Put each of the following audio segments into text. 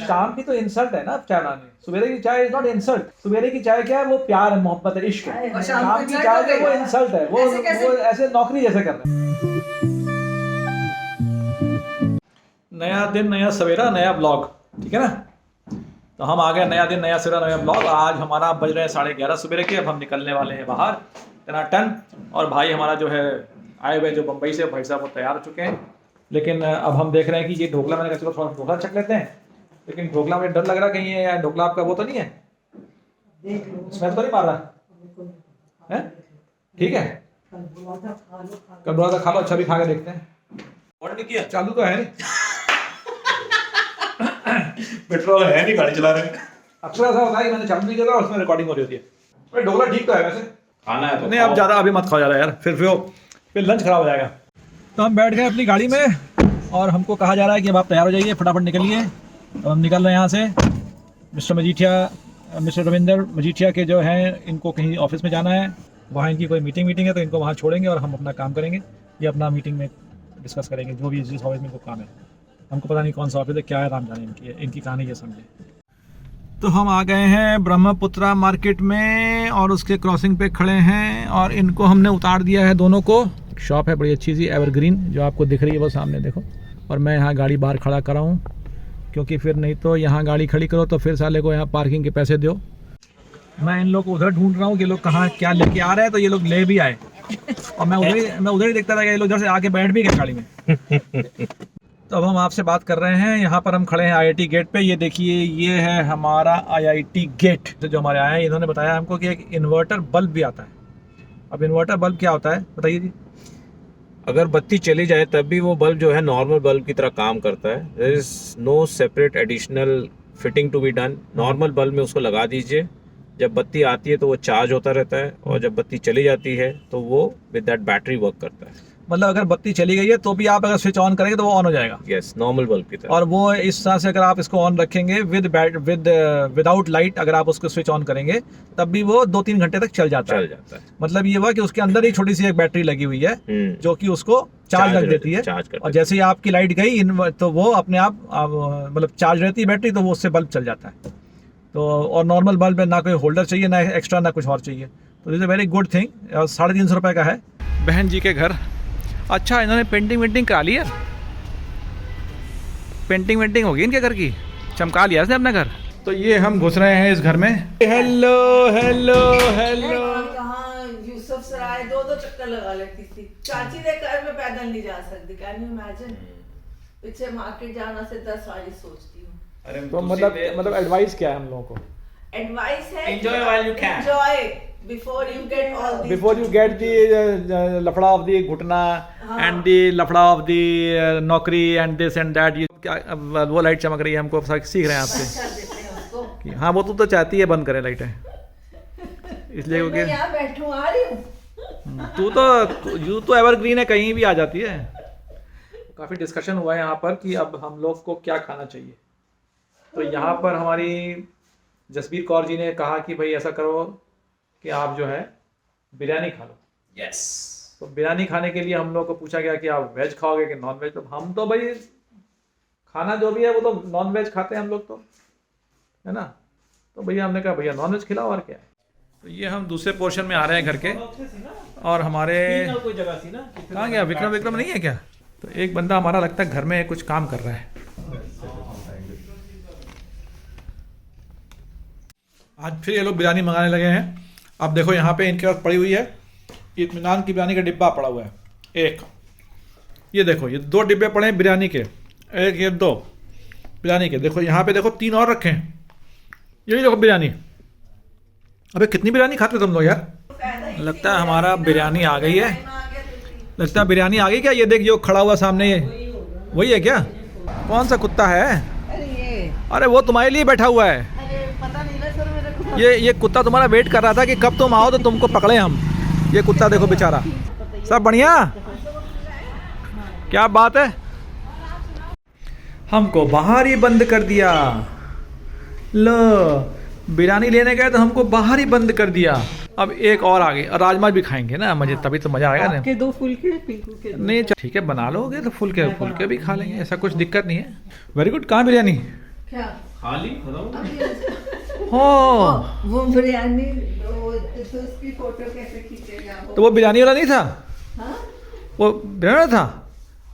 शाम की तो इंसल्ट है ना चाय बनाने। सवेरे की चाय इज नॉट इंसल्ट। सवेरे की चाय क्या है, वो प्यार है, मोहब्बत है, इश्क है। शाम की चाय जो वो इंसल्ट है, वो ऐसे नौकरी जैसे कर रहे हैं। नया दिन नया सवेरा नया ब्लॉग, ठीक है ना। तो हम आ गए, नया दिन नया सवेरा नया ब्लॉग। आज हमारा बज रहे हैं 11:30 सवेरे के। अब हम निकलने वाले हैं बाहर टनाटन। और भाई हमारा जो है आए हुए जो बम्बई से, भाई साहब वो तैयार हो चुके हैं। लेकिन अब हम देख रहे हैं कि ये ढोकला, मैंने कहा चलो थोड़ा ढोकला चख लेते हैं। लेकिन ढोकला में डर लग रहा कहीं है ढोकला आपका वो तो नहीं है, स्मेल तो नहीं मार रहा है? ठीक है, कल बुरा था, खा लो। अच्छा भी खा के देखते हैं। और नहीं किया, चालू तो है नहीं। पेट्रोल है नहीं, गाड़ी चला रहे हैं। अक्सर ऐसा होता है कि मैंने चालू नहीं किया, उसमें रिकॉर्डिंग हो रही होती है। भाई ढोकला ठीक तो है वैसे, खाना है तो नहीं अब ज़्यादा अभी मत खाओ ज़्यादा यार, फिर लंच खराब हो जाएगा। तो हम बैठ गए अपनी गाड़ी में और हमको कहा जा रहा है कि अब आप तैयार हो जाइए, फटाफट निकलिए। अब हम निकल रहे हैं यहाँ से। मिस्टर रविंदर मजीठिया के जो हैं, इनको कहीं ऑफिस में जाना है, वहाँ इनकी कोई मीटिंग है, तो इनको वहाँ छोड़ेंगे और हम अपना काम करेंगे। ये अपना मीटिंग में डिस्कस करेंगे जो भी जिस ऑफिस में इनको काम है। हमको पता नहीं कौन सा ऑफिस है, क्या है, राम जाने इनकी कहानी ये समझे। तो हम आ गए हैं ब्रह्मपुत्रा मार्केट में और उसके क्रॉसिंग पे खड़े हैं और इनको हमने उतार दिया है दोनों को। शॉप है बड़ी अच्छी सी एवरग्रीन जो आपको दिख रही है वो सामने देखो। और मैं यहाँ गाड़ी बाहर खड़ा करा हूँ क्योंकि फिर नहीं तो यहाँ गाड़ी खड़ी करो तो फिर साले को यहाँ पार्किंग के पैसे दो। मैं इन लोग को उधर ढूंढ रहा हूँ कि लोग कहाँ क्या लेके आ रहे हैं, तो ये लोग ले भी आए और मैं उधर ही देखता था कि ये लोग उधर से आके बैठ भी गए गाड़ी में। तो अब हम आपसे बात कर रहे हैं, यहाँ पर हम खड़े हैं IIT गेट पे। ये देखिए, ये है हमारा IIT गेट। तो जो हमारे आए हैं इन्होंने बताया हमको कि एक इन्वर्टर बल्ब भी आता है। अब इन्वर्टर बल्ब क्या होता है बताइए जी। अगर बत्ती चली जाए तब भी वो बल्ब जो है नॉर्मल बल्ब की तरह काम करता है। There is no separate additional fitting to be done. Normal bulb में उसको लगा दीजिए, जब बत्ती आती है तो वो चार्ज होता रहता है और जब बत्ती चली जाती है तो वो विद दैट बैटरी वर्क करता है। मतलब अगर बत्ती चली गई है तो भी आप अगर स्विच ऑन करेंगे तो वो ऑन हो जाएगा। यस, नॉर्मल बल्ब की तरह। और वो इस तरह से अगर आप इसको ऑन रखेंगे विदाउट लाइट, अगर आप उसको स्विच ऑन करेंगे तब भी वो 2-3 घंटे तक चल जाता है। मतलब ये हुआ कि उसके अंदर ही छोटी सी एक बैटरी लगी हुई है जो कि उसको चार्ज रख देती है। और जैसे ही आपकी लाइट गई तो वो अपने आप मतलब चार्ज रहती है बैटरी, तो वो उससे बल्ब चल जाता है। तो और नॉर्मल बल्ब में ना कोई होल्डर चाहिए, ना एक्स्ट्रा, ना कुछ और चाहिए। तो this is a very good thing. 350 रुपये का है। बहन जी के घर। अच्छा, इन्होंने पेंटिंग वेंटिंग करा ली है। पेंटिंग वेंटिंग होगी इनके घर की, चमका लिया इसने अपना घर। तो ये हम घुस रहे हैं इस घर में। Hello hello hello. कहाँ यूसुफ सराय 2 चक्कर लगा लेती थी। चाची के घर में पैदल नहीं जा सकती। Can you imagine? पीछे मार्केट जाना से 10 बारी सोचती हूँ। तो मतलब एडवाइस क्या है हम लोगों को? एडवाइस है Enjoy while you can. Enjoy before you get all these. Before you get the लफड़ा of the घुटना and the लफड़ा of the नौकरी and this and that। ये क्या वो लाइट चमक रही है, हमको सीख रहे हैं आपसे। अच्छा देते हैं उसको। हाँ, वो तो चाहती है बंद करें लाइटें, इसलिए मैं क्योंकि यहाँ बैठूं, आ रही हूँ। तू तो एवरग्रीन है, कहीं भी आ जाती है। काफ़ी डिस्कशन हुआ है यहाँ पर कि अब हम लोग को क्या खाना चाहिए। तो यहाँ पर हमारी जसबीर कौर जी ने कहा कि भाई ऐसा करो कि आप जो है बिरयानी खा लो। यस। तो बिरयानी खाने के लिए हम लोग को पूछा गया कि आप वेज खाओगे कि नॉन वेज। तो हम तो भाई खाना जो भी है वो तो नॉन वेज खाते हैं हम लोग, तो है ना। तो भैया हमने कहा भैया नॉन वेज खिलाओ, और क्या है। तो ये हम दूसरे पोर्शन में आ रहे हैं घर के। और हमारे कोई जगह थी ना, कहाँ गया विक्रम नहीं है क्या? तो एक बंदा हमारा लगता है घर में कुछ काम कर रहा है। आज फिर ये लोग बिरयानी मंगाने लगे हैं। अब देखो यहाँ पे इनके पास पड़ी हुई है इत्मीनान की बिरयानी का डिब्बा पड़ा हुआ है। एक ये देखो, ये 2 डिब्बे पड़े हैं बिरयानी के, एक ये 2 बिरयानी के। देखो यहाँ पे देखो 3 और रखे हैं। ये देखो बिरयानी। अबे कितनी बिरयानी खाते तुम लोग यार? लगता है हमारा बिरयानी आ गई है। लगता है बिरयानी आ गई क्या? ये देख जो खड़ा हुआ सामने, ये वही है क्या? कौन सा कुत्ता है? अरे वो तुम्हारे लिए बैठा हुआ है। ये कुत्ता तुम्हारा वेट कर रहा था कि कब तुम आओ तो तुमको पकड़े हम। ये कुत्ता देखो बेचारा। सब बढ़िया, क्या बात है। हमको बाहर ही बंद कर दिया। लो, बिरयानी लेने गए तो हमको बाहर ही बंद कर दिया। अब एक और आ गई, राजमा भी खाएंगे ना, मुझे तभी तो मजा आएगा ना। आपके 2 फुलके, पिंकू के 2। नहीं ठीक है, बना लोगे तो फुलके भी खा लेंगे, ऐसा कुछ दिक्कत नहीं है। Very good. कहाँ बिरयानी? क्या खाली बताओ। हो वो बिरयानी तो उसकी फोटो कैसे खींचेगा वो? तो वो बिरयानी वाला नहीं था, हाँ? वो बिरयानी वाला था,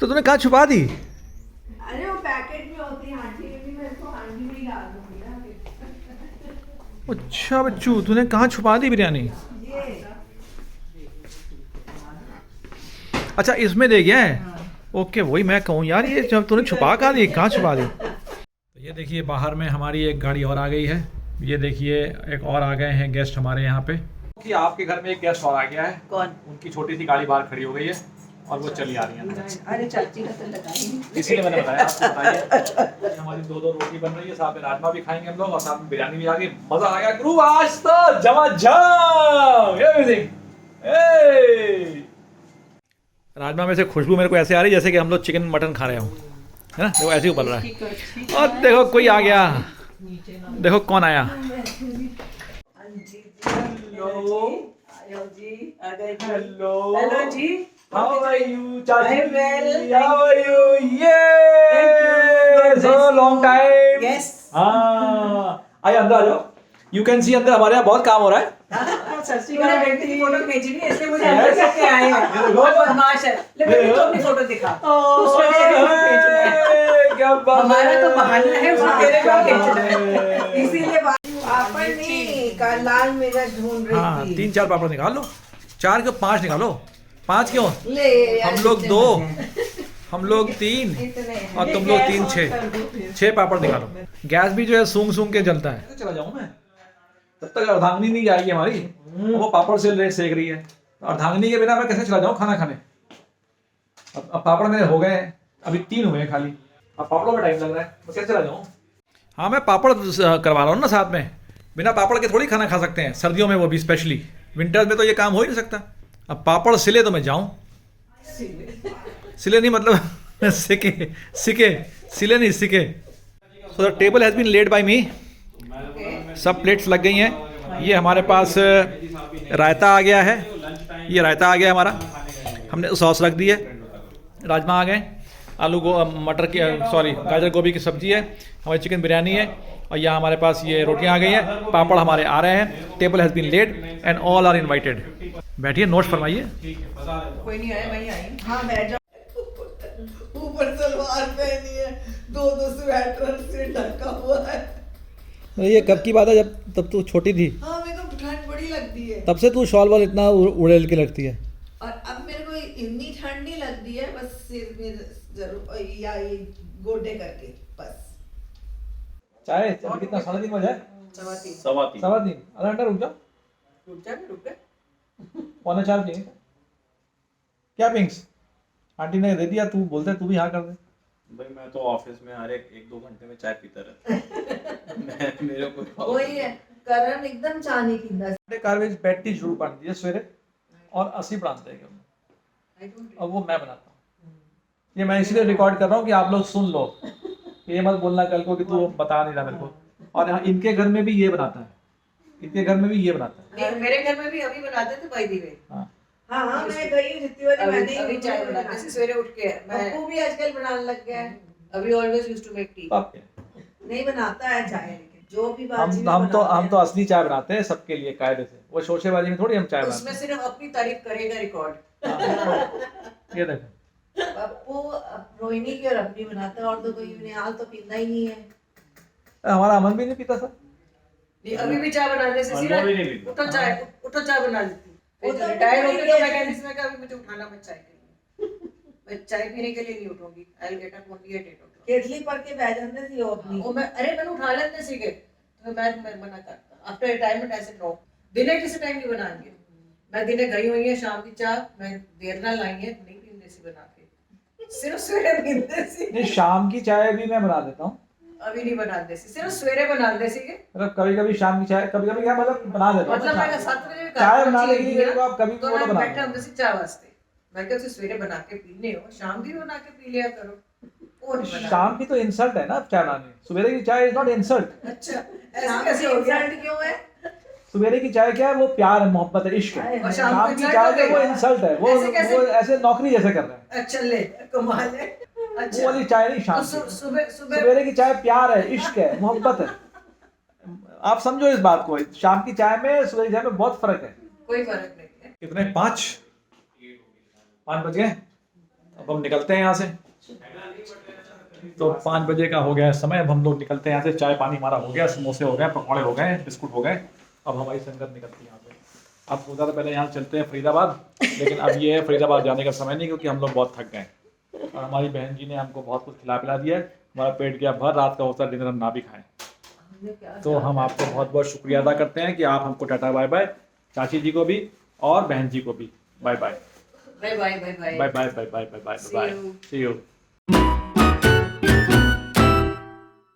तो तूने कहाँ छुपा दी? अरे वो पैकेट में होती है हांडी में, भी मैं तो हांडी में ही डाल दूंगी ना। अच्छा बच्चू, तूने कहाँ छुपा दी बिरयानी? ये अच्छा इसमें दे गया है। ओके, वही मैं कहूँ यार, ये जब तूने छुपा कहाँ दी, कहाँ छुपा दी? तो ये देखिए बाहर में हमारी एक गाड़ी और आ गई है। ये देखिए एक और आ गए हैं गेस्ट हमारे यहाँ पे। कि आपके घर में एक गेस्ट और आ गया है। कौन? उनकी छोटी सी गाड़ी बाहर खड़ी हो गई है और वो चली आ रही है। अरे चाची का तो लगाई नहीं। इसीलिए मैंने बताया, आपको बताइए। हमारी 2-2 रोटी बन रही है, साथ में राजमा भी खाएंगे हम लोग और साथ में बिरयानी भी आ गई। मजा आ गया गुरु, आज तो झमाझम। ये म्यूजिक, राजमा में से खुशबू मेरे को ऐसे आ रही है जैसे कि हम लोग चिकन मटन खा रहे हो, है ना? देखो ऐसे ही उबल रहा है। और देखो कोई आ गया, देखो कौन आया। हेलो जी, आ गए जी। हेलो हेलो जी, हाउ आर यू चाची? I'm well. How are you? ये सो लॉन्ग टाइम। यस। हाँ, आइए अंदर आ जाओ। यू कैन सी अंदर हमारे यहाँ बहुत काम हो रहा है। सच्ची में बेटी की फोटो भेजी नहीं, इसलिए मुझे अंदर करके आए हैं। बहुत बदमाश है। ले बेटी तो अपनी फोटो दिखा। उसमें तेरे को भेजना है। क्या बात हमारा तो बहाना है, वो तेरे को भेजना है। इसीलिए पापड़ नहीं का लाल मिर्च ढूंढ रही हाँ, थी। 3-4 पापड़ निकाल लो। 4 क्यों 5 निकालो? 5 क्यों? ले यार, हम लोग इतने 2, हैं। हम लोग 3 इतने हैं। और तुम लोग 3, 6 पापड़ निकालो। गैस भी जो है सूंघ सूंघ के जलता है। चला जाऊँ मैं, तब तक अर्धांगिनी नहीं जाएगी हमारी। वो पापड़ से रेट सेक रही है। अर्धांगिनी के बिना मैं कैसे चला जाऊँ खाना खाने? अब पापड़ मेरे हो गए हैं, अभी 3 हुए हैं खाली। अब पापड़ों में टाइम लग रहा है, मैं कैसे चला जाऊँ? हाँ, मैं पापड़ करवा रहा हूँ ना साथ में। बिना पापड़ के थोड़ी खाना खा सकते हैं, सर्दियों में वो भी स्पेशली। विंटर्स में तो ये काम हो ही नहीं सकता। अब पापड़ सिले तो मैं जाऊँ। सिले नहीं मतलब सिके, सिले नहीं सिके। So the table has been laid by me. सब प्लेट्स लग गई हैं। ये हमारे पास रायता आ गया है, ये रायता आ गया हमारा। हमने सॉस रख दी है। राजमा आ गए, मटर की सॉरी गाजर गोभी की सब्जी है, हमारी चिकन बिरयानी है और यहाँ हमारे पास ये रोटियाँ आ गई हैं। पापड़ हमारे आ रहे हैं। Table has been laid and all are invited. बैठिए, नोट्स फरमाइए। कोई नहीं आया, मैं ही आई। हाँ बैठ जाओ। ऊपर सलवार पहनी है, 2 स्वेटर से ढका हुआ है। ये कब की बात है? तब तू छोटी थी, हाँ मेरे को ठंड बड़ी लगती है। तब से तू शॉल वाल इतना उड़ेल के लगती है। और अब मेरे को इतनी ठंड नहीं लगती है, बस सिर में जरूर या ये गोडे करके बस। चाय कितना? 3:30 बजे है। 3:15। 3:15 आधा घंटा रुक जाओ। रुक जा। 3:45 पियेंगे। क्या पिंक्स? आंटी ने दे दिया, तू बोलते तू भी हाँ कर दे। भाई मैं तो ऑफिस में हर 1-2 घंटे में चाय पीता रहता मेरे को वही है, करण एकदम चाह नहीं पींदा। कारवेज बेटी जरूर बनती है सवेरे और 80 बनाते हैं और वो मैं बनाता हूँ। ये मैं इसलिए रिकॉर्ड कर रहा हूँ कि आप लोग सुन लो। ये मत बोलना कल को कि तू बता नहीं रहा मेरे को। और हाँ, इनके घर में भी ये बनाता है, इनके घर में भी ये बनाता है। मेरे घर में भी अभी बनाते थे भाई दीवे। हाँ मैं गई हूँ जितनी बार मैंने अभी चाय बनाते थे सवेरे उठ के। मैं पप्पू भी आजकल बनाने लग गया है। अभी always used to make tea. अब नहीं बनाता है चाय, लेकिन जो भी बाजी में हम बनाते तो असली चाय बनाते हैं सबके लिए कायदे से। वो शोशेबाजी में थोड़ी हम चाय बनाते उसमें सिर्फ अपनी तारीफ करेगा रिकॉर्ड। हैं। ये देखो, हैं। पप्पू रोहिणी की और अपनी बनाता है, और तो कोई निहाल तो पीता ही नहीं है। हमारा अमन भी नहीं पीता सर। अभी भी चाय बनाने से सिर्फ उठो चाय बना लेती। वो तो रिटायर हो गई तो मैं है। कहती इसमें अभी मुझे उठाना मत चाय के लिए। मैं चाय पीने के लिए नहीं उठूंगी। I will get up only at 8 o'clock। केतली पर के बैठ जाते थे वो अपनी। वो मैं मैंने उठा लेते सीखे तो मैं मना करता। आफ्टर रिटायरमेंट ऐसे नो दिने किसी टाइम नहीं बनाएंगे। मैं दिने गई हुई है शाम की चाय मैं देर ना लाई है, नहीं पीने से बना के सिर्फ सवेरे पीते सी। नहीं, शाम की चाय भी मैं बना देता हूँ। अभी नहीं बनाते सी, सिर्फ सवेरे बनाते सी के। मतलब कभी शाम की चाय, कभी क्या मतलब बना देता हूँ। मतलब मैं 7 बजे चाय बनाने के लिए तो आप कभी तो वो तो मैं बना बैठा दो। हमसे चाय वास्ते। मैं क्या सवेरे बना के पीने हो, शाम की भी बना के पी लिया करो। वो नहीं बना। शाम की तो इंसल्ट है ना चाय बनाने। सवेरे की चाय इज नॉट इंसल्ट। अच्छा ऐसे शाम कैसे की हो गया? इंसल्ट क्यों है? सवेरे की चाय क्या है? वो प्यार है, मोहब्बत है, इश्क है। और शाम की insult चाय हो तो वो गई। इंसल्ट है। वो ऐसे कैसे? वो ऐसे नौकरी जैसे कर रहे हैं। अच्छा ले कमाल है। अच्छा। वो वाली चाय नहीं, तो शाम सु- की सुबह सुबह सवेरे की चाय प्यार है, इश्क है, मोहब्बत है। आप समझो इस बात को, शाम की चाय में सवेरे की चाय में बहुत फर्क है। कोई फर्क नहीं है। कितने 5 बज गए, अब हम निकलते हैं यहाँ से। तो 5 बजे का हो गया समय, अब हम लोग निकलते हैं यहाँ से। चाय पानी हमारा हो गया, समोसे हो गए, पकौड़े हो गए, बिस्कुट हो गए। अब हमारी संगत निकलती है यहाँ से। अब ज़्यादा पहले यहाँ चलते हैं फरीदाबाद, लेकिन अब ये है फरीदाबाद जाने का समय नहीं, क्योंकि हम लोग बहुत थक गए और हमारी बहन जी ने हमको बहुत कुछ खिला पिला दिया है। हमारा पेट गया भर, रात का होता है डिनर हम ना भी खाएं। तो हम आपको बहुत बहुत शुक्रिया अदा करते हैं कि आप हमको टाटा बाय बाय, चाची जी को भी और बहन जी को भी bye bye bye bye bye bye. Bye bye bye bye bye bye See bye. you. See you.